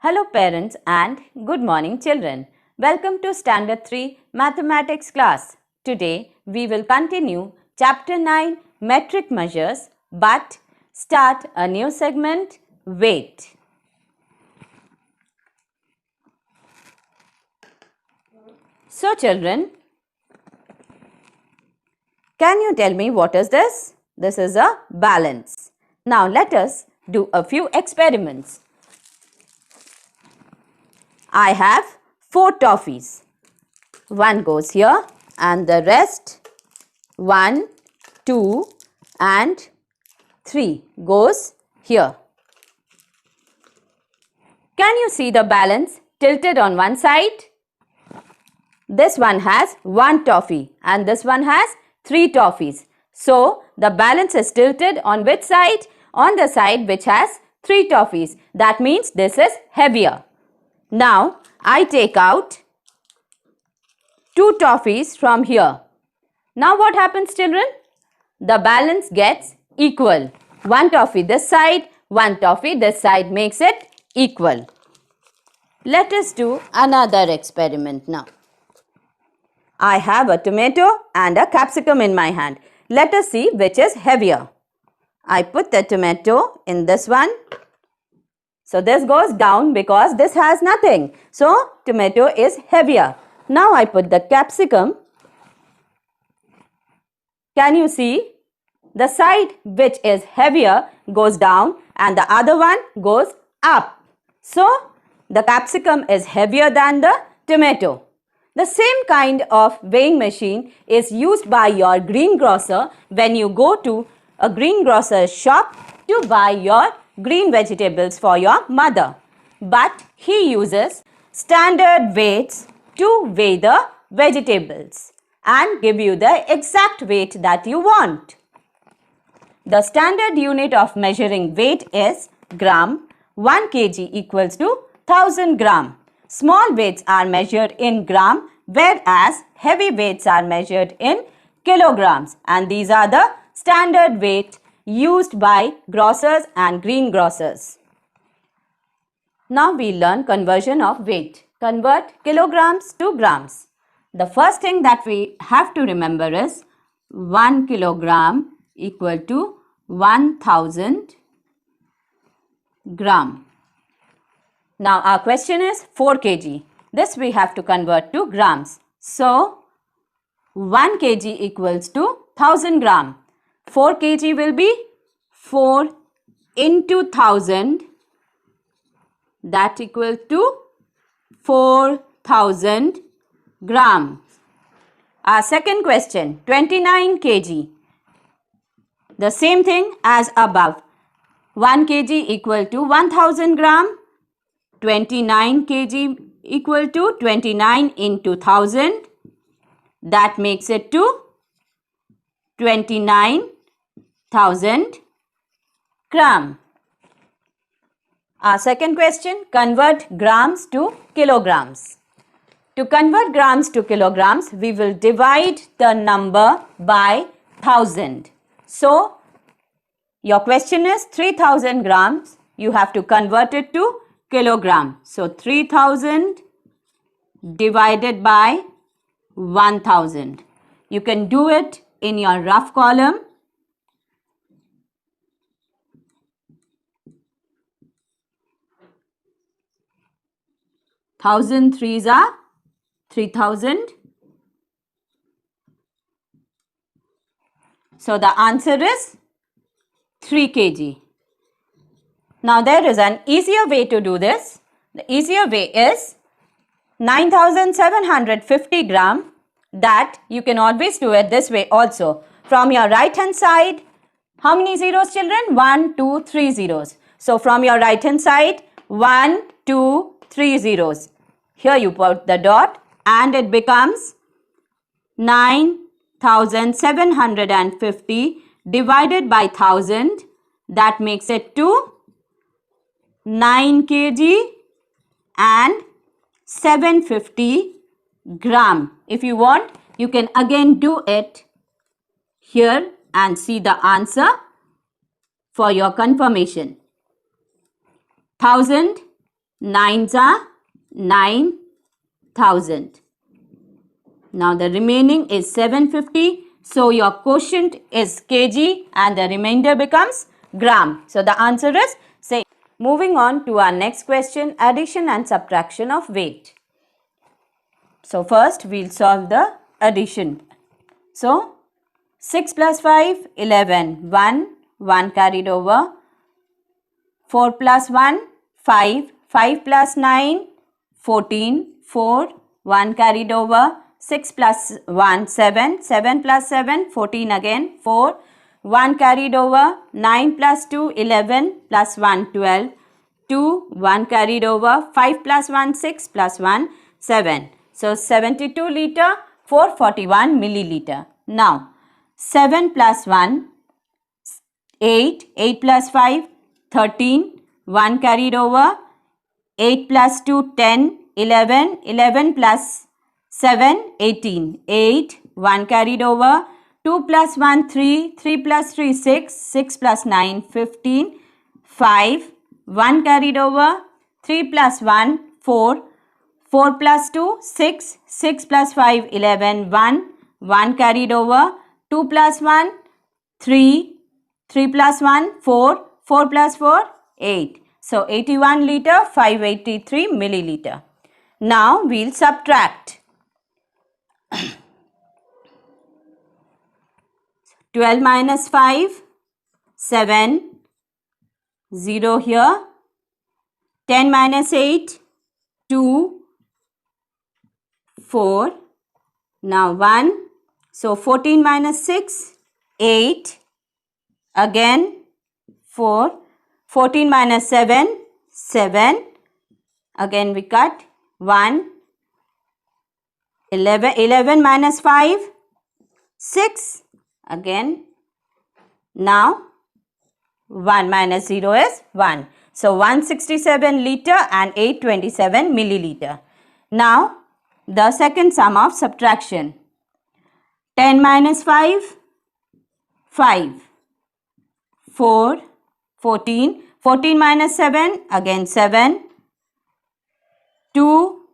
Hello parents and good morning children. Welcome to Standard 3 Mathematics class. Today we will continue Chapter 9 Metric Measures but start a new segment, Weight. So children, can you tell me what is this? This is a balance. Now let us do a few experiments. I have 4 toffees. One goes here and the rest 1, 2 and 3 goes here. Can you see the balance tilted on one side? This one has 1 toffee and this one has 3 toffees. So, the balance is tilted on which side? On the side which has 3 toffees. That means this is heavier. Now, I take out 2 toffees from here. Now, what happens children? The balance gets equal. 1 toffee this side, 1 toffee this side makes it equal. Let us do another experiment now. I have a tomato and a capsicum in my hand. Let us see which is heavier. I put the tomato in this one. So this goes down because this has nothing. So tomato is heavier. Now I put the capsicum. Can you see? The side which is heavier goes down and the other one goes up. So the capsicum is heavier than the tomato. The same kind of weighing machine is used by your greengrocer when you go to a greengrocer's shop to buy your green vegetables for your mother. But he uses standard weights to weigh the vegetables and give you the exact weight that you want. The standard unit of measuring weight is gram. 1 kg equals to 1000 gram. Small weights are measured in gram, whereas heavy weights are measured in kilograms, and these are the standard weight used by grocers and greengrocers. Now we learn conversion of weight. Convert kilograms to grams. The first thing that we have to remember is 1 kilogram equal to 1000 gram. Now our question is 4 kg. This we have to convert to grams. So 1 kg equals to 1000 gram. 4 kg will be 4 into 1000, that equals to 4000 grams. Our second question, 29 kg. The same thing as above. 1 kg equal to 1000 gram. 29 kg equal to 29 into 1000. That makes it to 29,000 gram. Our second question, convert grams to kilograms. To convert grams to kilograms, we will divide the number by 1000. So, your question is 3000 grams. You have to convert it to kilogram. So, 3000 divided by 1000. You can do it in your rough column. Thousand threes are 3000. So the answer is 3 kg. Now there is an easier way to do this. The easier way is 9750 gram. That you can always do it this way also. From your right hand side, how many zeros children? 1, 2, 3 zeros. So from your right hand side, 1, 2, 3 zeros. Here you put the dot and it becomes 9750 divided by 1000. That makes it to 9 kg and 750 gram. If you want, you can again do it here and see the answer for your confirmation. 1000 9s are 9,000. Now the remaining is 750. So your quotient is kg and the remainder becomes gram. So the answer is say. Moving on to our next question, addition and subtraction of weight. So first we'll solve the addition. So 6 plus 5, 11, 1 carried over. 4 plus 1, 5, 5 plus 9, 14, 4, 1 carried over. 6 plus 1, 7, 7 plus 7, 14 again, 4, 1 carried over. 9 plus 2, 11, plus 1, 12, 2, 1 carried over. 5 plus 1, 6, plus 1, 7. So 72 liter, 441 milliliter. Now 7 plus 1, 8, 8 plus 5, 13, 1 carried over. 8 plus 2, 10, 11, 11 plus 7, 18, 8, 1 carried over. 2 plus 1, 3, 3 plus 3, 6, 6 plus 9, 15, 5, 1 carried over. 3 plus 1, 4, 4 plus 2, 6, 6 plus 5, 11, 1 carried over. 2 plus 1, 3, 3 plus 1, 4, 4 plus 4, 8. So 81 liter, 583 milliliter. Now we'll subtract. 12 minus 5, 7, 0 here. 10 minus 8, 2, 4. Now 1. So 14 minus 6, 8. Again 4. 14 minus 7, 7. Again we cut 1. 11, 11 minus 5, 6. Again. Now 1 minus 0 is 1. So 167 liter and 827 milliliter. Now the second sum of subtraction. 10 minus 5, 5. 4, 14. 14 minus 7, again 7. 2,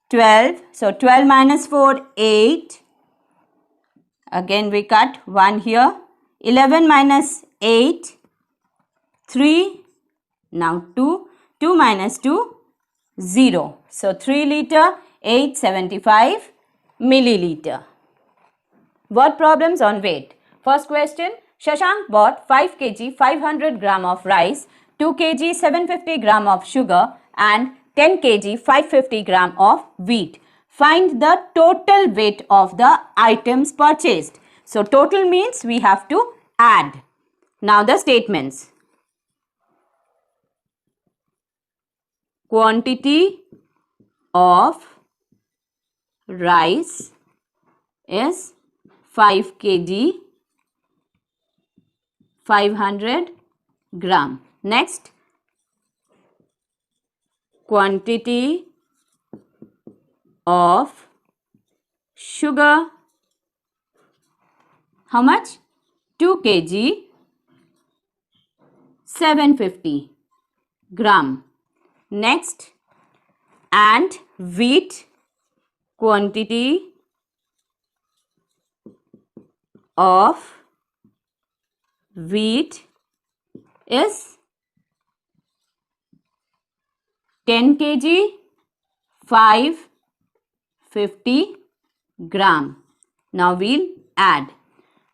12. So 12 minus 4, 8. Again we cut 1 here. 11 minus 8, 3. Now 2. 2 minus 2, 0. So 3 liter, 875 milliliter. Word problems on weight. First question. Shashank bought 5 kg 500 gram of rice, 2 kg 750 gram of sugar and 10 kg 550 gram of wheat. Find the total weight of the items purchased. So total means we have to add. Now the statements. Quantity of rice is 5 kg 500 gram. Next, quantity of sugar, how much? 2 kg 750 gram. Next, and wheat, quantity of wheat is 10 kg 550 gram. Now we'll add.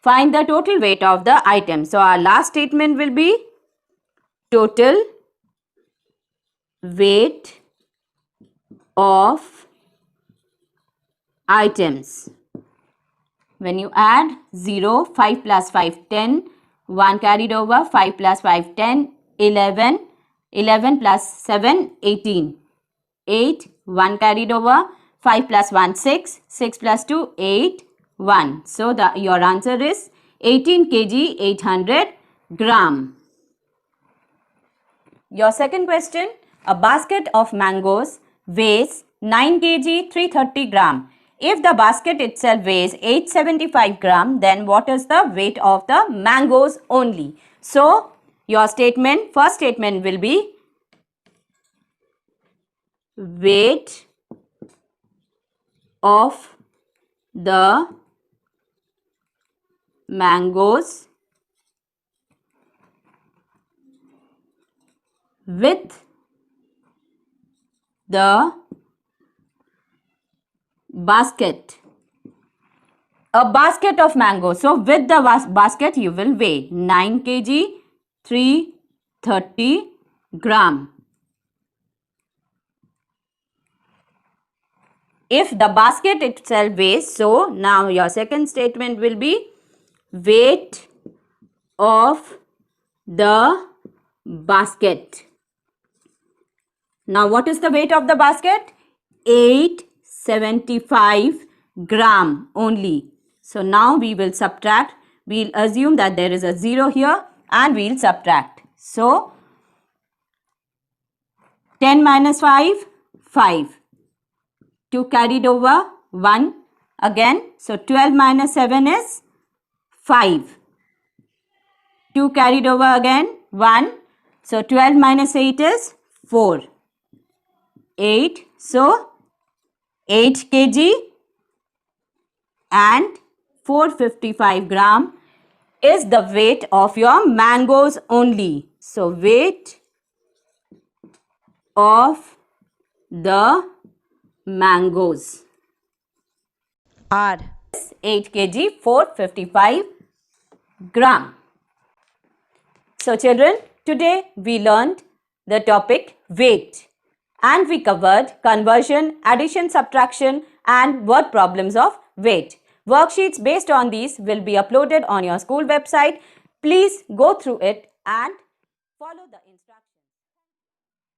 Find the total weight of the item. So our last statement will be total weight of items. When you add 0, 5 plus 5, 10, 1 carried over, 5 plus 5, 10, 11, 11 plus 7, 18, 8, 1 carried over, 5 plus 1, 6, 6 plus 2, 8, 1. So your answer is 18 kg 800 gram. Your second question, a basket of mangoes weighs 9 kg 330 gram. If the basket itself weighs 875 gram, then what is the weight of the mangoes only? So, your statement, first statement will be weight of the mangoes with the basket. A basket of mangoes. So with the basket you will weigh 9 kg 330 gram. If the basket itself weighs, so now your second statement will be weight of the basket. Now what is the weight of the basket? 875 gram only. So now we will subtract. We'll assume that there is a 0 here and we'll subtract. So 10 minus 5, 5. 2 carried over, 1 again. So 12 minus 7 is 5. 2 carried over again, 1. So 12 minus 8 is 4. 8. So 8 kg and 455 gram is the weight of your mangoes only. So weight of the mangoes are 8 kg 455 gram. So children, today we learned the topic weight and we covered conversion, addition, subtraction and word problems of weight. Worksheets based on these will be uploaded on your school website. Please go through it and follow the